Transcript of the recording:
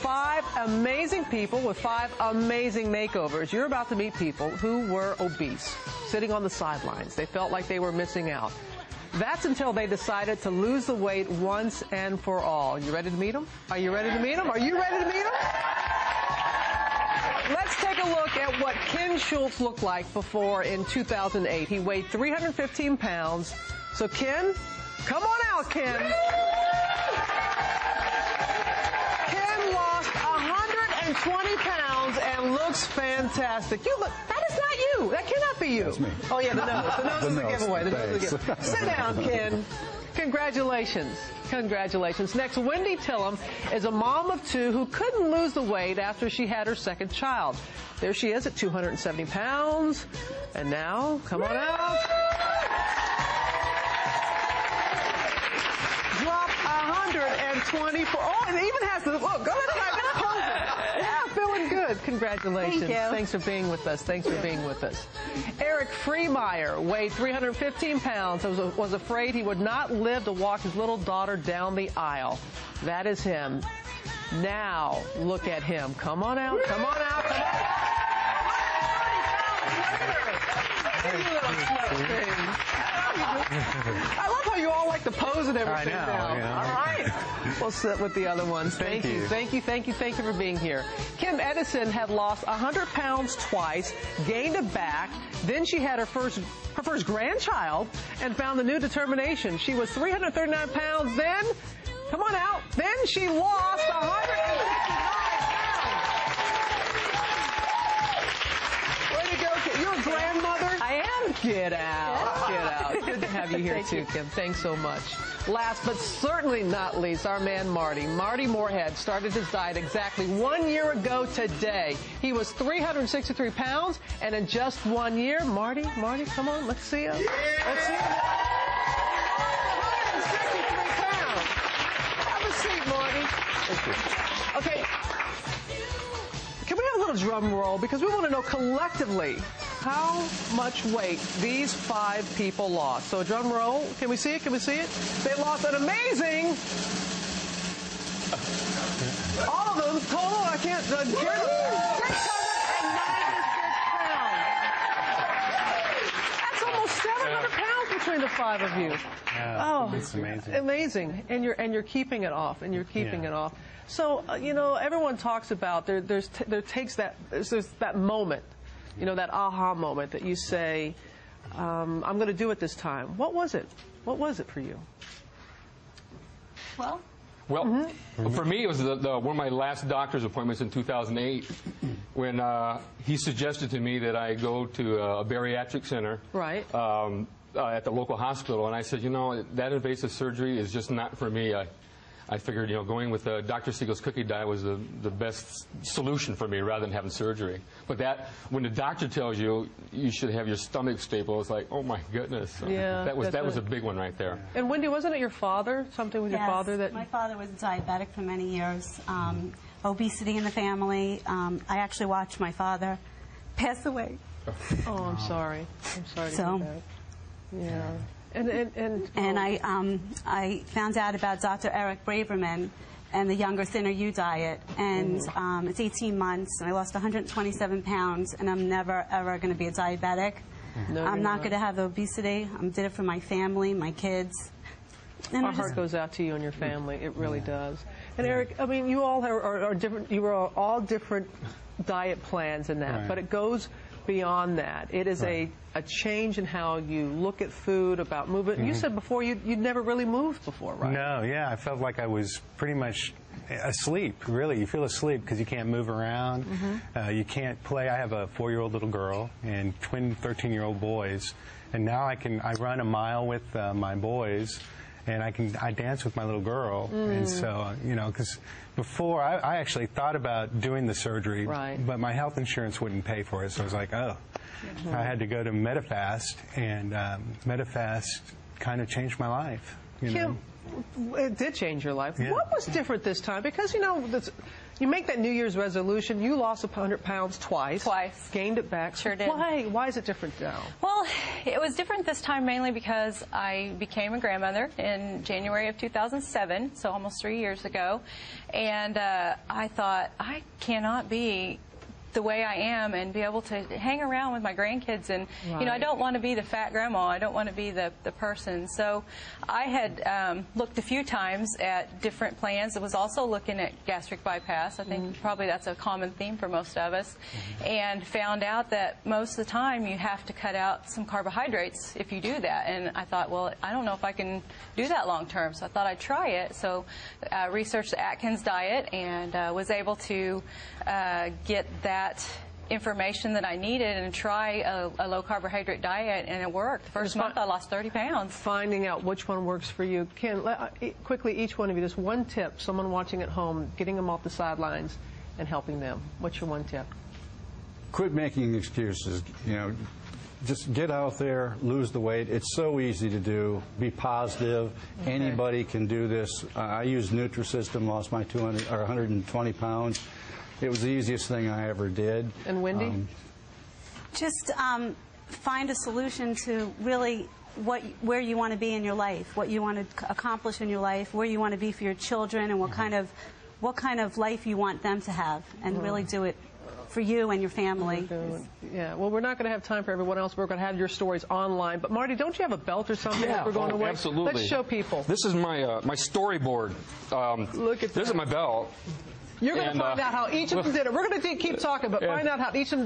5 amazing people with 5 amazing makeovers. You're about to meet people who were obese, sitting on the sidelines. They felt like they were missing out. That's until they decided to lose the weight once and for all. You ready to meet them? Are you ready to meet them? Are you ready to meet them? Let's take a look at what Ken Schultz looked like before in 2008. He weighed 315 pounds. So Ken, come on out, Ken. Ken lost 120 pounds and looks fantastic. You look, that is not you. That cannot be you. That's me. Oh yeah, the nose. The nose is a giveaway. The nose is a giveaway. Sit down, Ken. Congratulations. Congratulations. Next, Wendy Tillum is a mom of 2 who couldn't lose the weight after she had her second child. There she is at 270 pounds. And now, come on out. Drop 124. Oh, it even has the, look, go ahead. Yeah, feeling good. Congratulations. Thank you. Thanks for being with us. Thanks for being with us. Eric Freemeyer weighed 315 pounds, was afraid he would not live to walk his little daughter down the aisle. That is him. Now, look at him. Come on out. Come on out. Come on out. I love how you all like to pose and everything now. Yeah. All right. We'll sit with the other ones. Thank you. Thank you. Thank you. Thank you for being here. Kim Edison had lost 100 pounds twice, gained it back. Then she had her first grandchild and found the new determination. She was 339 pounds then. Come on out. Then she lost 169 pounds. Way to go, Kim. You're a grandmother? I am. Get out. Get out. Good to have you here, too, Kim. Thanks so much. Last but certainly not least, our man Marty. Marty Moorhead started his diet exactly 1 year ago today. He was 363 pounds, and in just 1 year, Marty, come on, let's see him. Let's see him. 163 pounds. Have a seat, Marty. Thank you. Okay. Can we have a little drum roll? Because we want to know collectively how much weight these 5 people lost. So a drum roll. Can we see it? Can we see it? They lost an amazing, all of them, total, I can't, 696 pounds. That's almost 700 pounds between the 5 of you. Yeah, oh, it's amazing. Amazing. And you're keeping it off, and you're keeping it off. So, you know, everyone talks about, there's that moment, you know, that aha moment that you say, I'm going to do it this time. What was it? What was it for you? Well, for me, it was one of my last doctor's appointments in 2008 when he suggested to me that I go to a bariatric center. Right. At the local hospital, and I said, you know, that invasive surgery is just not for me. I figured, you know, going with Dr. Siegel's cookie diet was the best solution for me rather than having surgery. But that, when the doctor tells you you should have your stomach stapled, it's like, oh my goodness. Yeah, that was a big one right there. And Wendy, wasn't it your father? Something with your father that? My father was diabetic for many years. Obesity in the family. I actually watched my father pass away. Oh, I'm sorry. I'm sorry to hear that. Yeah. And I found out about Dr. Eric Braverman and the Younger, Thinner You diet, and it's 18 months, and I lost 127 pounds, and I'm never, ever going to be a diabetic. No, I'm not going to have obesity. I did it for my family, my kids. And our heart goes out to you and your family. It really does. And Eric, I mean, you all are different. You are all different diet plans in that, but it goes beyond that. It is a change in how you look at food, about movement. You said before you'd never really moved before, right? No, yeah. I felt like I was pretty much asleep, really. You feel asleep because you can't move around. You can't play. I have a 4-year-old little girl and twin 13-year-old boys. And now I run a mile with my boys, and I dance with my little girl. And so, you know, because before I actually thought about doing the surgery, but my health insurance wouldn't pay for it. So I was like, oh. I had to go to Medifast, and Medifast kind of changed my life. You know? It did change your life. What was different this time? Because, you know, You make that New Year's resolution. You lost 100 pounds twice. Twice. Gained it back. Sure did. Why is it different now? Well, it was different this time mainly because I became a grandmother in January of 2007, so almost 3 years ago. And I thought, I cannot be the way I am and be able to hang around with my grandkids. And, you know, I don't want to be the fat grandma. I don't want to be the person. So I had looked a few times at different plans. I was also looking at gastric bypass. I think probably that's a common theme for most of us. And found out that most of the time you have to cut out some carbohydrates if you do that. And I thought, well, I don't know if I can do that long term. So I thought I'd try it. So researched the Atkins diet and was able to get that information that I needed and try a low carbohydrate diet, and it worked. The first month I lost 30 pounds. Finding out which one works for you. Ken, quickly, each one of you, just one tip, someone watching at home, getting them off the sidelines and helping them. What's your one tip? Quit making excuses. You know, just get out there, lose the weight. It's so easy to do. Be positive. Okay. Anybody can do this. I used Nutrisystem, lost my 120 pounds. It was the easiest thing I ever did. And Wendy? Just find a solution to really where you want to be in your life, what you want to accomplish in your life, where you want to be for your children, and what kind of life you want them to have, and really do it for you and your family. Yeah, well, we're not going to have time for everyone else. We're going to have your stories online. But, Marty, don't you have a belt or something that we're going away? Absolutely. Let's show people. This is my my storyboard. Look at this is my belt. You're going to find out how each of them did it. We're going to keep talking, but find out how each of them